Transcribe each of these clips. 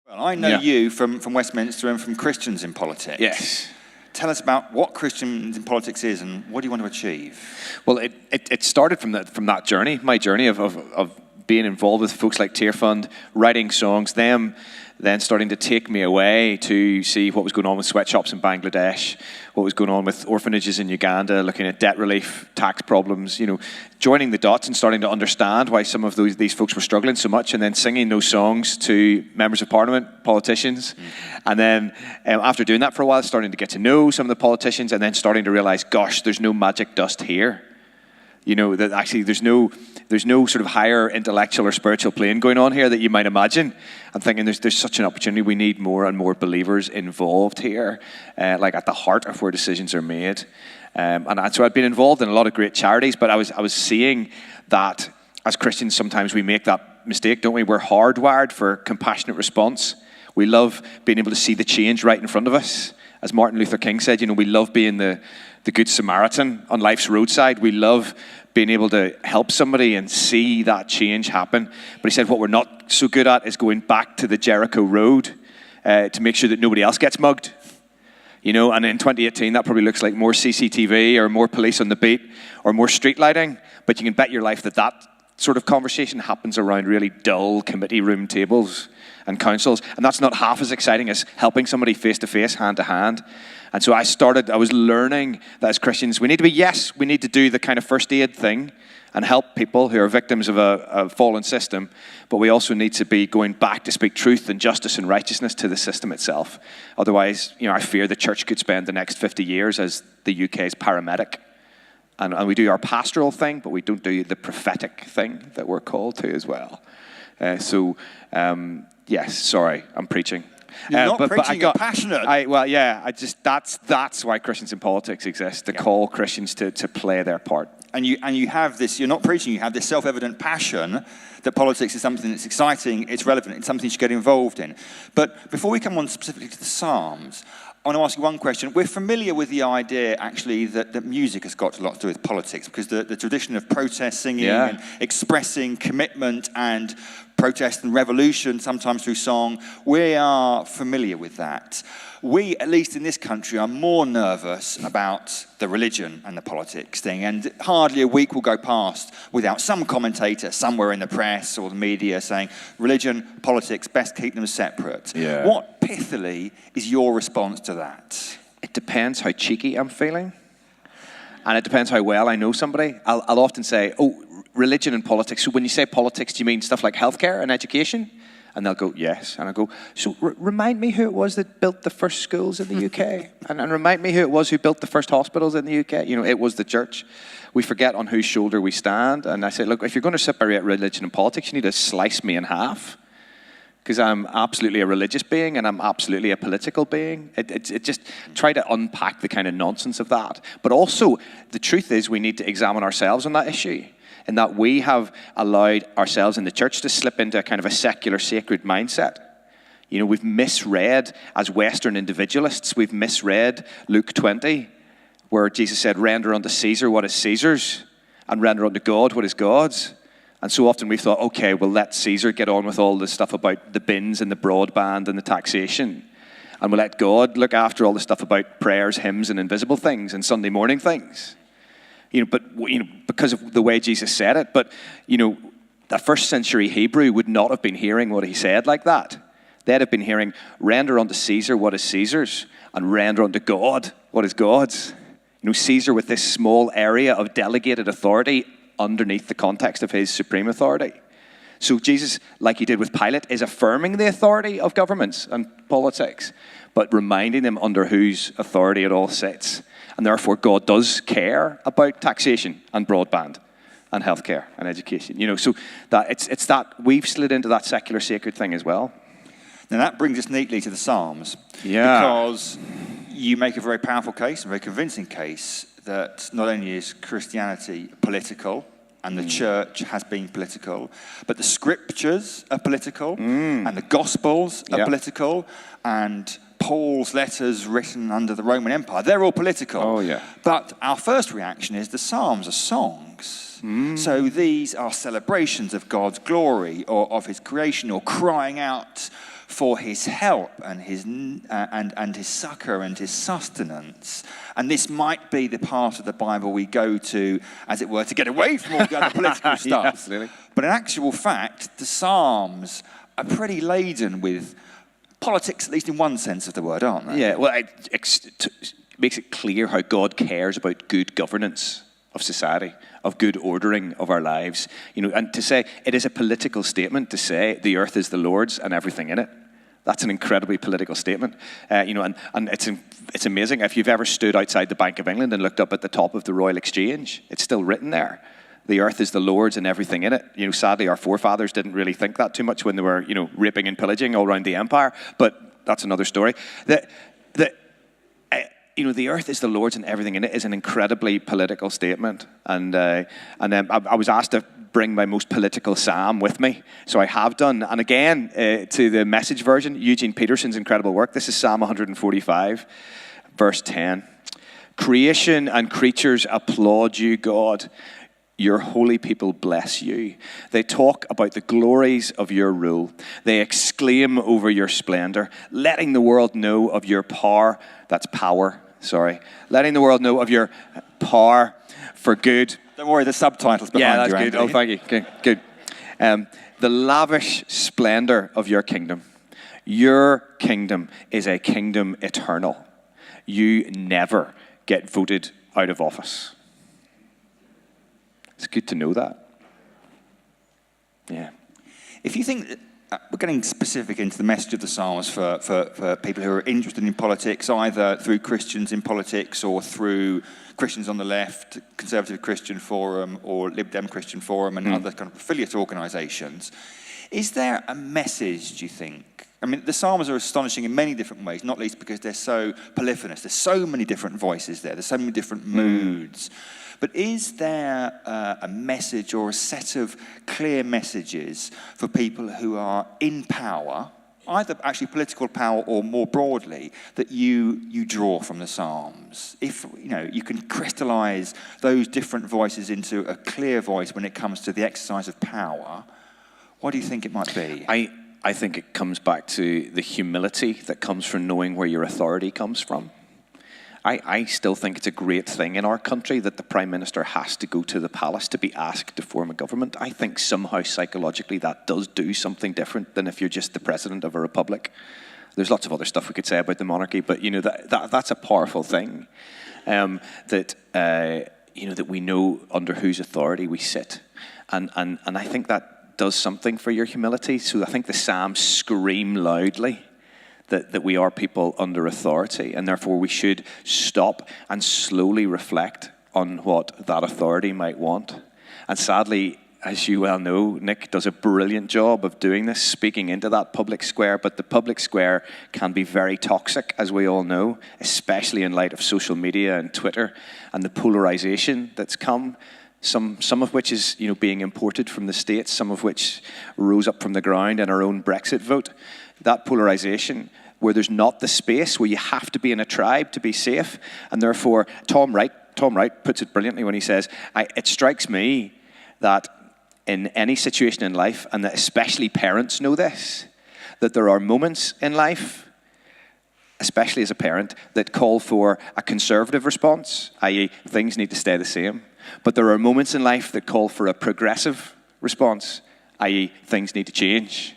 Well, I know you from Westminster and from Christians in Politics. Yes. Tell us about what Christians in Politics is and what do you want to achieve? Well, it started from that journey, my journey of being involved with folks like Tear Fund, writing songs, them then starting to take me away to see what was going on with sweatshops in Bangladesh, what was going on with orphanages in Uganda, looking at debt relief, tax problems, joining the dots and starting to understand why some of these folks were struggling so much, and then singing those songs to members of parliament, politicians. And then after doing that for a while, starting to get to know some of the politicians, and then starting to realize, gosh, there's no magic dust here. That actually there's no sort of higher intellectual or spiritual plane going on here that you might imagine. I'm thinking there's such an opportunity. We need more and more believers involved here, like at the heart of where decisions are made. And so I've been involved in a lot of great charities, but I was seeing that as Christians sometimes we make that mistake, don't we? We're hardwired for compassionate response. We love being able to see the change right in front of us. As Martin Luther King said, we love being the Good Samaritan on life's roadside. We love being able to help somebody and see that change happen. But he said what we're not so good at is going back to the Jericho Road to make sure that nobody else gets mugged. And in 2018, that probably looks like more CCTV or more police on the beat or more street lighting. But you can bet your life that sort of conversation happens around really dull committee room tables and councils. And that's not half as exciting as helping somebody face-to-face, hand-to-hand. And so I was learning that as Christians, we need to do the kind of first aid thing and help people who are victims of a fallen system, but we also need to be going back to speak truth and justice and righteousness to the system itself. Otherwise, I fear the church could spend the next 50 years as the UK's paramedic. And we do our pastoral thing, but we don't do the prophetic thing that we're called to as well. Yes, sorry, I'm preaching. You're not preaching, you're passionate. That's why Christians in Politics exist, to call Christians to play their part. And you have this, you're not preaching, you have this self-evident passion that politics is something that's exciting, it's relevant, it's something you should get involved in. But before we come on specifically to the Psalms, I want to ask you one question. We're familiar with the idea, actually, that music has got a lot to do with politics, because the tradition of protest singing and expressing commitment and protest and revolution, sometimes through song, we are familiar with that. We, at least in this country, are more nervous about the religion and the politics thing, and hardly a week will go past without some commentator somewhere in the press or the media saying, religion, politics, best keep them separate. Yeah. What pithily is your response to that? It depends how cheeky I'm feeling, and it depends how well I know somebody. I'll often say, religion and politics. So when you say politics, do you mean stuff like healthcare and education? And they'll go, yes. And I go, so remind me who it was that built the first schools in the UK. and remind me who it was who built the first hospitals in the UK. It was the church. We forget on whose shoulder we stand. And I say, look, if you're going to separate religion and politics, you need to slice me in half. Because I'm absolutely a religious being and I'm absolutely a political being. It just try to unpack the kind of nonsense of that. But also, the truth is we need to examine ourselves on that issue. In that we have allowed ourselves in the church to slip into a kind of a secular, sacred mindset. We've misread, as Western individualists, we've misread Luke 20, where Jesus said, render unto Caesar what is Caesar's, and render unto God what is God's. And so often we've thought, okay, well, let Caesar get on with all the stuff about the bins and the broadband and the taxation. And we'll let God look after all the stuff about prayers, hymns, and invisible things, and Sunday morning things. Because of the way Jesus said it. But, that first century Hebrew would not have been hearing what he said like that. They'd have been hearing, render unto Caesar what is Caesar's, and render unto God what is God's. Caesar with this small area of delegated authority underneath the context of his supreme authority. So Jesus, like he did with Pilate, is affirming the authority of governments and politics, but reminding them under whose authority it all sits. And therefore, God does care about taxation and broadband and healthcare and education. So that it's that we've slid into that secular, sacred thing as well. Now that brings us neatly to the Psalms. Yeah. Because you make a very powerful case, a very convincing case, that not only is Christianity political, and the church has been political, but the scriptures are political, and the Gospels are political, and Paul's letters written under the Roman Empire, they're all political. Oh, yeah. But our first reaction is the Psalms are songs. So these are celebrations of God's glory or of his creation or crying out for his help and his succor and his sustenance. And this might be the part of the Bible we go to, as it were, to get away from all the other political stuff. Yeah, absolutely. But in actual fact, the Psalms are pretty laden with politics, at least in one sense of the word, aren't they? Yeah, well, it makes it clear how God cares about good governance of society, of good ordering of our lives. And to say, it is a political statement to say the earth is the Lord's and everything in it. That's an incredibly political statement. And it's amazing. If you've ever stood outside the Bank of England and looked up at the top of the Royal Exchange, it's still written there. The earth is the Lord's and everything in it. Sadly, our forefathers didn't really think that too much when they were, raping and pillaging all around the empire. But that's another story. The earth is the Lord's and everything in it is an incredibly political statement. And then I was asked to bring my most political psalm with me, so I have done. And again, to the Message version, Eugene Peterson's incredible work. This is Psalm 145, verse 10. Creation and creatures applaud you, God. Your holy people bless you. They talk about the glories of your rule. They exclaim over your splendor, letting the world know of your power. That's power, sorry. Letting the world know of your power for good. Don't worry, the subtitles behind you. Yeah, that's good. Oh, thank you. Good. The lavish splendor of your kingdom. Your kingdom is a kingdom eternal. You never get voted out of office. It's good to know that. Yeah. If you think, we're getting specific into the message of the Psalms for people who are interested in politics, either through Christians in politics or through Christians on the left, Conservative Christian Forum or Lib Dem Christian Forum and other kind of affiliate organisations. Is there a message, do you think? I mean, the Psalms are astonishing in many different ways, not least because they're so polyphonous. There's so many different voices there. There's so many different moods. But is there a message or a set of clear messages for people who are in power, either actually political power or more broadly, that you draw from the Psalms? If you can crystallize those different voices into a clear voice when it comes to the exercise of power, what do you think it might be? I think it comes back to the humility that comes from knowing where your authority comes from. I still think it's a great thing in our country that the Prime Minister has to go to the palace to be asked to form a government. I think somehow psychologically that does do something different than if you're just the president of a republic. There's lots of other stuff we could say about the monarchy, but that's a powerful thing. That we know under whose authority we sit. And I think that does something for your humility. So I think the Psalms scream loudly that we are people under authority, and therefore we should stop and slowly reflect on what that authority might want. And sadly, as you well know, Nick does a brilliant job of doing this, speaking into that public square, but the public square can be very toxic, as we all know, especially in light of social media and Twitter and the polarization that's come. Some of which is being imported from the States, some of which rose up from the ground in our own Brexit vote. That polarization, where there's not the space, where you have to be in a tribe to be safe, and therefore Tom Wright puts it brilliantly when he says, it strikes me that in any situation in life, and that especially parents know this, that there are moments in life, especially as a parent, that call for a conservative response, i.e. things need to stay the same. But there are moments in life that call for a progressive response, i.e. things need to change.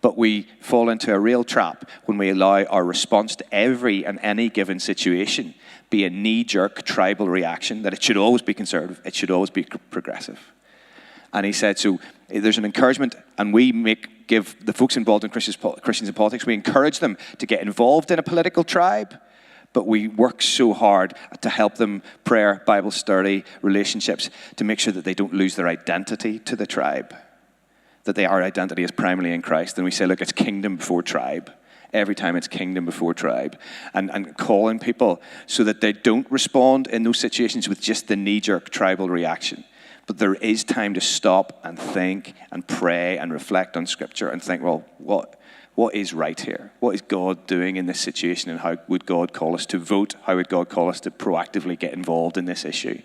But we fall into a real trap when we allow our response to every and any given situation be a knee-jerk tribal reaction, that it should always be conservative, it should always be progressive. And he said, so there's an encouragement, and we give the folks involved in Christians in politics, we encourage them to get involved in a political tribe, but we work so hard to help them, prayer, Bible study, relationships, to make sure that they don't lose their identity to the tribe, that our identity is primarily in Christ. And we say, look, it's kingdom before tribe. Every time it's kingdom before tribe. And calling people so that they don't respond in those situations with just the knee-jerk tribal reaction. But there is time to stop and think and pray and reflect on Scripture and think, well, what is right here? What is God doing in this situation, and how would God call us to vote? How would God call us to proactively get involved in this issue?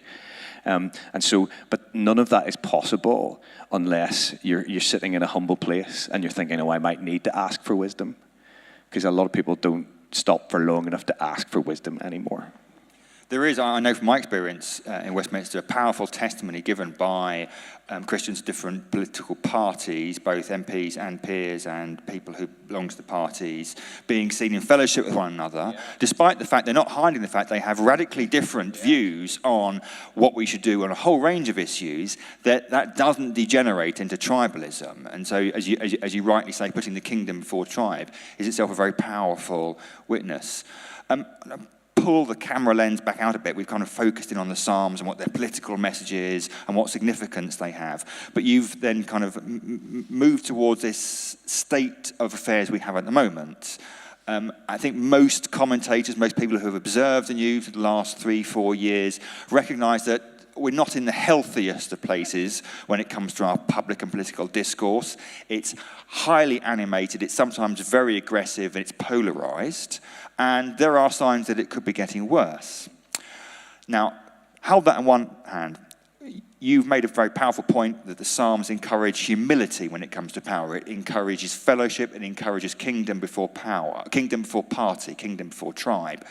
But none of that is possible unless you're sitting in a humble place and you're thinking, oh, I might need to ask for wisdom. Because a lot of people don't stop for long enough to ask for wisdom anymore. There is, I know from my experience in Westminster, a powerful testimony given by Christians of different political parties, both MPs and peers and people who belong to the parties, being seen in fellowship with one another, despite the fact they're not hiding the fact they have radically different views on what we should do on a whole range of issues, that doesn't degenerate into tribalism. And so, as you rightly say, putting the kingdom before tribe is itself a very powerful witness. Pull the camera lens back out a bit. We've kind of focused in on the Psalms and what their political message is and what significance they have. But you've then kind of moved towards this state of affairs we have at the moment. I think most commentators, most people who have observed the news for the last 3-4 years recognise that we're not in the healthiest of places when it comes to our public and political discourse. It's highly animated, it's sometimes very aggressive, and it's polarised. And there are signs that it could be getting worse. Now, hold that in one hand. You've made a very powerful point that the Psalms encourage humility when it comes to power. It encourages fellowship, it encourages kingdom before power, kingdom before party, kingdom before tribe.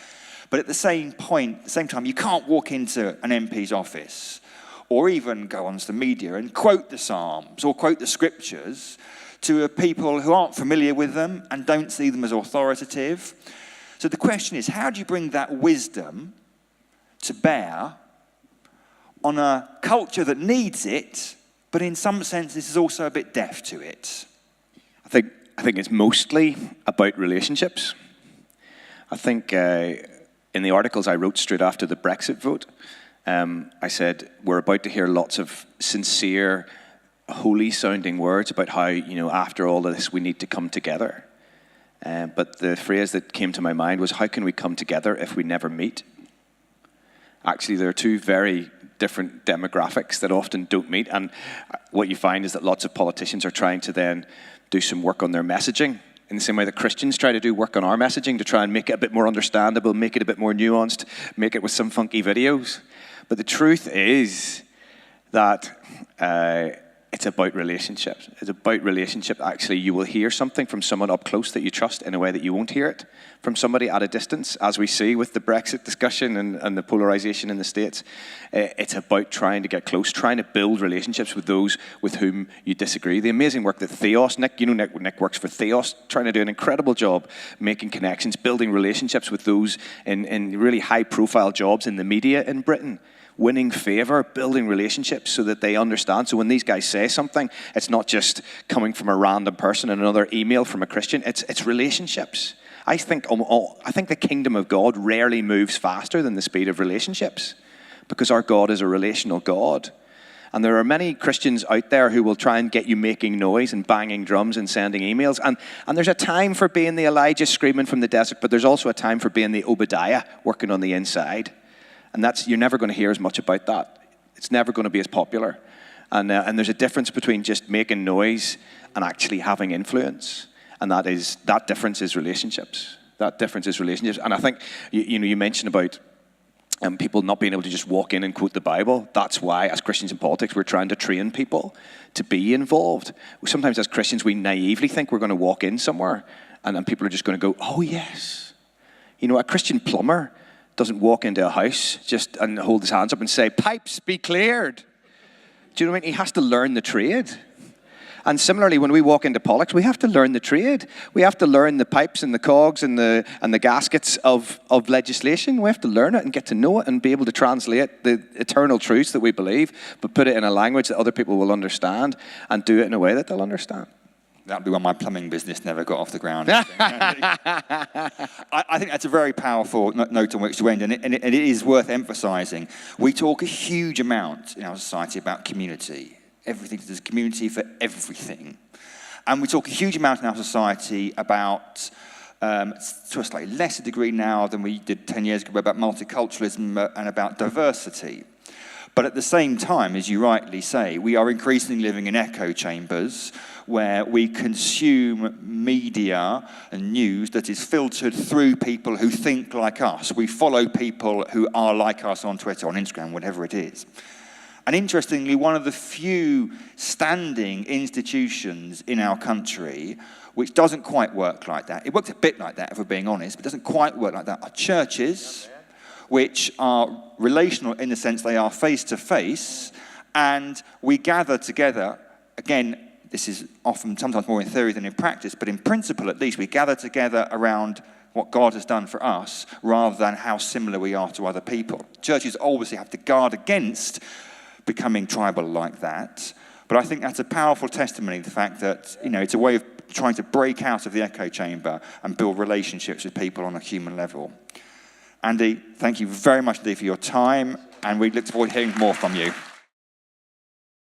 But at the same time, you can't walk into an MP's office or even go onto the media and quote the Psalms or quote the scriptures to people who aren't familiar with them and don't see them as authoritative. So the question is, how do you bring that wisdom to bear on a culture that needs it, but in some sense this is also a bit deaf to it? I think it's mostly about relationships. I think in the articles I wrote straight after the Brexit vote, I said we're about to hear lots of sincere, holy-sounding words about how, after all of this, we need to come together. But the phrase that came to my mind was, how can we come together if we never meet? Actually, there are two very different demographics that often don't meet. And what you find is that lots of politicians are trying to then do some work on their messaging, in the same way that Christians try to do work on our messaging to try and make it a bit more understandable, make it a bit more nuanced, make it with some funky videos. But the truth is that it's about relationships. It's about relationship. Actually, you will hear something from someone up close that you trust in a way that you won't hear it from somebody at a distance, as we see with the Brexit discussion and the polarization in the States. It's about trying to get close, trying to build relationships with those with whom you disagree. The amazing work that Theos, Nick works for Theos, trying to do an incredible job making connections, building relationships with those in really high-profile jobs in the media in Britain. Winning favor, building relationships so that they understand. So when these guys say something, it's not just coming from a random person and another email from a Christian. It's relationships. I think the kingdom of God rarely moves faster than the speed of relationships, because our God is a relational God. And there are many Christians out there who will try and get you making noise and banging drums and sending emails. And there's a time for being the Elijah screaming from the desert, but there's also a time for being the Obadiah working on the inside. And you're never going to hear as much about that. It's never going to be as popular. And there's a difference between just making noise and actually having influence. And that difference is relationships. That difference is relationships. And I think you mentioned about people not being able to just walk in and quote the Bible. That's why, as Christians in politics, we're trying to train people to be involved. Sometimes as Christians, we naively think we're going to walk in somewhere and people are just going to go, oh yes. A Christian plumber doesn't walk into a house just and hold his hands up and say, pipes be cleared. Do you know what I mean? He has to learn the trade. And similarly, when we walk into politics, we have to learn the trade. We have to learn the pipes and the cogs and the gaskets of legislation. We have to learn it and get to know it and be able to translate the eternal truths that we believe, but put it in a language that other people will understand and do it in a way that they'll understand. That'd be when my plumbing business never got off the ground. I think that's a very powerful note on which to end, and it is worth emphasising. We talk a huge amount in our society about community. There's community for everything. And we talk a huge amount in our society about, to a slightly lesser degree now than we did 10 years ago, about multiculturalism and about diversity. But at the same time, as you rightly say, we are increasingly living in echo chambers where we consume media and news that is filtered through people who think like us. We follow people who are like us on Twitter, on Instagram, whatever it is. And interestingly, one of the few standing institutions in our country which doesn't quite work like that, it works a bit like that if we're being honest, but doesn't quite work like that, are churches, which are relational in the sense they are face-to-face, and we gather together, again, this is often sometimes more in theory than in practice, but in principle at least, we gather together around what God has done for us rather than how similar we are to other people. Churches obviously have to guard against becoming tribal like that. But I think that's a powerful testimony, the fact that, it's a way of trying to break out of the echo chamber and build relationships with people on a human level. Andy, thank you very much indeed for your time, and we look forward to hearing more from you.